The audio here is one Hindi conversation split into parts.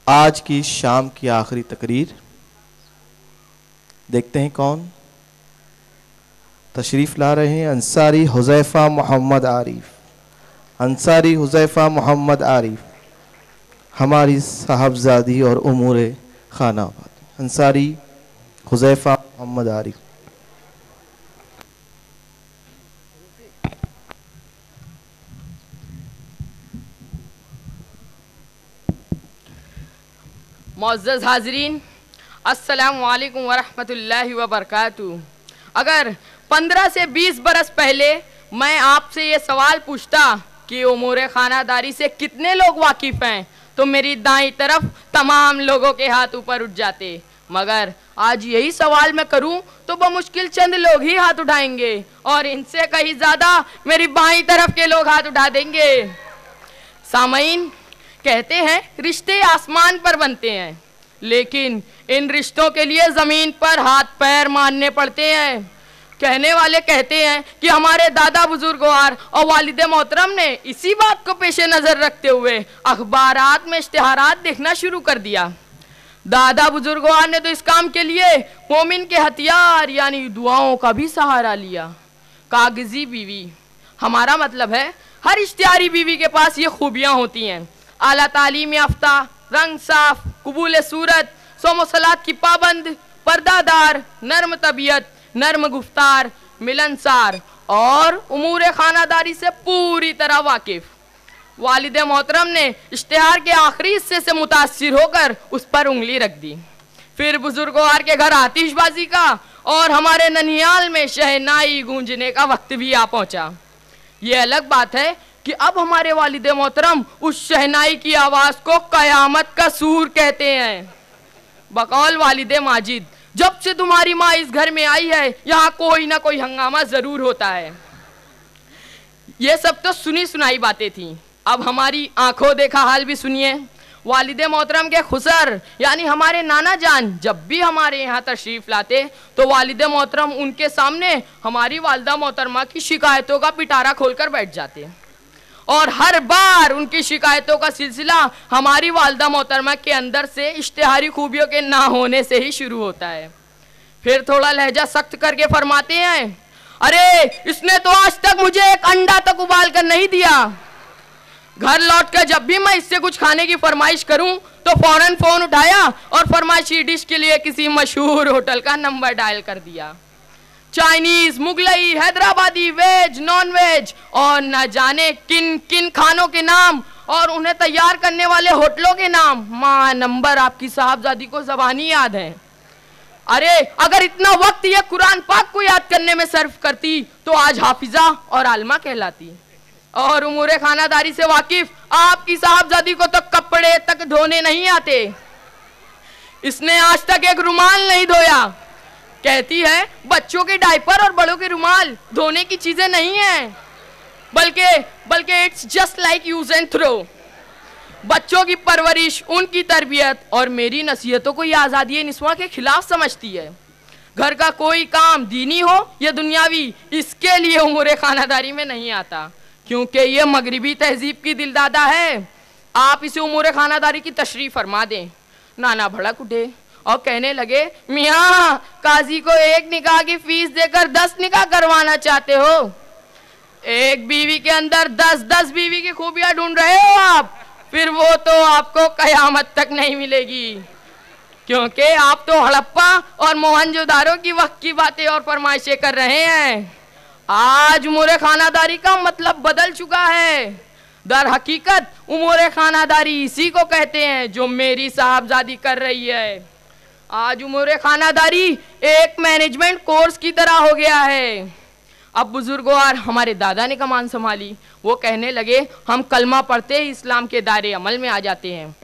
आज की शाम की आखिरी तकरीर देखते हैं कौन तशरीफ़ ला रहे हैं। अंसारी हुज़ैफ़ा मोहम्मद आरिफ, अंसारी हुज़ैफ़ा मोहम्मद आरिफ हमारी साहबजादी और उमूर खानाबाद। अंसारी हुज़ैफ़ा मोहम्मद आरिफ। मुअज़्ज़ज़ हाज़रीन, अस्सलामु अलैकुम वरहमतुल्लाहि वबरकातुहू। अगर 15 से 20 बरस पहले मैं आपसे ये सवाल पूछता कि उमूर खानादारी से कितने लोग वाकिफ़ हैं, तो मेरी दाईं तरफ तमाम लोगों के हाथ ऊपर उठ जाते। मगर आज यही सवाल मैं करूं तो बमुश्किल चंद लोग ही हाथ उठाएंगे और इनसे कहीं ज़्यादा मेरी बाईं तरफ के लोग हाथ उठा देंगे। सामईन, कहते हैं रिश्ते आसमान पर बनते हैं, लेकिन इन रिश्तों के लिए ज़मीन पर हाथ पैर मारने पड़ते हैं। कहने वाले कहते हैं कि हमारे दादा बुजुर्गवार और वालिद मोहतरम ने इसी बात को पेश नज़र रखते हुए अखबारात में इश्तिहारात देखना शुरू कर दिया। दादा बुजुर्गवार ने तो इस काम के लिए मोमिन के हथियार यानी दुआओं का भी सहारा लिया। कागजी बीवी, हमारा मतलब है हर इश्तिहारी बीवी के पास ये खूबियाँ होती हैं। आला तालीम याफ्ता, रंग साफ, कबूल सूरत, सोम सलात की पाबंद, पर्दादार, नर्म तबीयत, नर्म गुफ्तार, मिलनसार और उमूर खानादारी से पूरी तरह वाकिफ। वालिद मोहतरम ने इश्तिहार के आखिरी हिस्से से मुतासिर होकर उस पर उंगली रख दी। फिर बुजुर्गवार के घर आतिशबाजी का और हमारे ननिहाल में शहनाई गूंजने का वक्त भी आ पहुंचा। ये अलग बात है कि अब हमारे वालिद मोहतरम उस शहनाई की आवाज़ को कयामत का सूर कहते हैं। बकौल वालिद माजिद, जब से तुम्हारी माँ इस घर में आई है यहाँ कोई ना कोई हंगामा ज़रूर होता है। ये सब तो सुनी सुनाई बातें थीं, अब हमारी आंखों देखा हाल भी सुनिए। वालिद मोहतरम के खुसर यानी हमारे नाना जान जब भी हमारे यहाँ तशरीफ़ लाते तो वालिद मोहतरम उनके सामने हमारी वालदा मोहतरमा की शिकायतों का पिटारा खोलकर बैठ जाते और हर बार उनकी शिकायतों का सिलसिला हमारी वालदा मोहतरमा के अंदर से इश्तिहारी खूबियों के ना होने से ही शुरू होता है। फिर थोड़ा लहजा सख्त करके फरमाते हैं, अरे इसने तो आज तक मुझे एक अंडा तक उबाल कर नहीं दिया। घर लौटकर जब भी मैं इससे कुछ खाने की फरमाइश करूं तो फौरन फ़ोन उठाया और फरमाइशी डिश के लिए किसी मशहूर होटल का नंबर डायल कर दिया। Chinese, Mughlai, Hyderabadi, veg, non veg और न जाने किन किन खानों के नाम और उन्हें तैयार करने वाले होटलों के नाम माँ नंबर आपकी साहबजादी को ज़बानी याद है। अरे अगर इतना वक्त ये कुरान पाक को याद करने में सर्फ करती तो आज हाफिजा और आलमा कहलाती। और उमूर खानादारी से वाकिफ आपकी साहबजादी को तो कपड़े तक धोने नहीं आते। इसने आज तक एक रुमाल नहीं धोया। कहती है बच्चों के डायपर और बड़ों के रुमाल धोने की चीजें नहीं हैं, बल्कि it's just like use and throw. बच्चों की परवरिश, उनकी तरबियत और मेरी नसीहतों को ये आज़ादी निस्वां के खिलाफ समझती है। घर का कोई काम दीनी हो या दुनियावी, इसके लिए उमूर खानादारी में नहीं आता, क्योंकि ये मगरिबी तहजीब की दिलदादा है। आप इसे उमूर खानादारी की तशरीह फरमा दें। नाना भड़क उठे और कहने लगे, मियाँ काजी को एक निकाह की फीस देकर 10 निकाह करवाना चाहते हो? एक बीवी के अंदर 10-10 बीवी की खूबियाँ ढूंढ रहे हो आप? फिर वो तो आपको कयामत तक नहीं मिलेगी, क्योंकि आप तो हड़प्पा और मोहनजोदारो की वक्त की बातें और फरमाइशें कर रहे हैं। आज उमूर खानादारी का मतलब बदल चुका है। दर हकीकत उमूर खानादारी इसी को कहते हैं जो मेरी साहबजादी कर रही है। आज उमूर खानादारी एक मैनेजमेंट कोर्स की तरह हो गया है। अब बुजुर्गवार हमारे दादा ने कमान संभाली। वो कहने लगे, हम कलमा पढ़ते ही इस्लाम के दायरे अमल में आ जाते हैं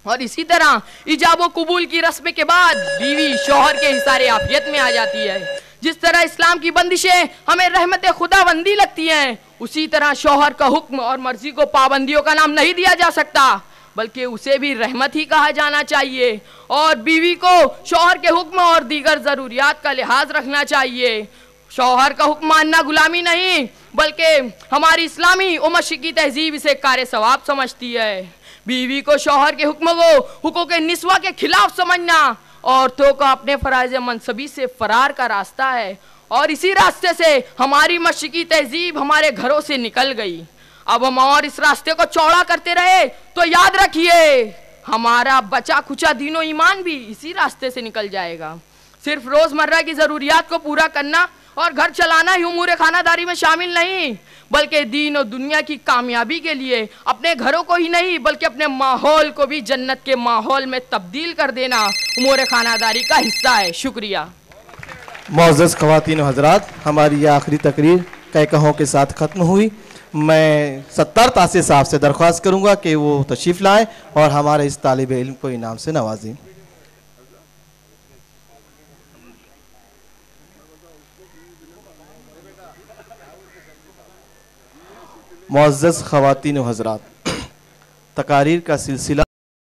और इसी तरह इजाब कबूल की रस्म के बाद बीवी शौहर के हिसारे आफियत में आ जाती है। जिस तरह इस्लाम की बंदिशें हमें रहमत खुदाबंदी लगती हैं, उसी तरह शौहर का हुक्म और मर्जी को पाबंदियों का नाम नहीं दिया जा सकता, बल्कि उसे भी रहमत ही कहा जाना चाहिए। और बीवी को शौहर के हुक्म और दीगर ज़रूरियात का लिहाज रखना चाहिए। शौहर का हुक्म मानना गुलामी नहीं, बल्कि हमारी इस्लामी और मशरिकी तहजीब इसे कार सवाब समझती है। बीवी को शौहर के हुक्म को हुकूक निस्वा के खिलाफ समझना औरतों का अपने फराइज मनसबी से फरार का रास्ता है, और इसी रास्ते से हमारी मशरिकी तहजीब हमारे घरों से निकल गई। अब हम और इस रास्ते को चौड़ा करते रहे तो याद रखिए हमारा बचा खुचा दीनो ईमान भी इसी रास्ते से निकल जाएगा। सिर्फ रोजमर्रा की जरूरियात को पूरा करना और घर चलाना ही उमूर खानादारी में शामिल नहीं, बल्कि दीन और दुनिया की कामयाबी के लिए अपने घरों को ही नहीं बल्कि अपने माहौल को भी जन्नत के माहौल में तब्दील कर देना उमूर खानादारी का हिस्सा है। शुक्रिया। मुअज़्ज़ज़ ख़वातीन व हज़रात, हमारी ये आखिरी तकरीर कहकहों के साथ ख़त्म हुई। मैं सत्तार तासे साहब से दरख्वास्त करूँगा कि वो तशरीफ़ लाएँ और हमारे इस तालिब इल्म को इनाम से नवाजें। मुअज़्ज़ज़ ख़वातीन व हज़रात, तकारीर का सिलसिला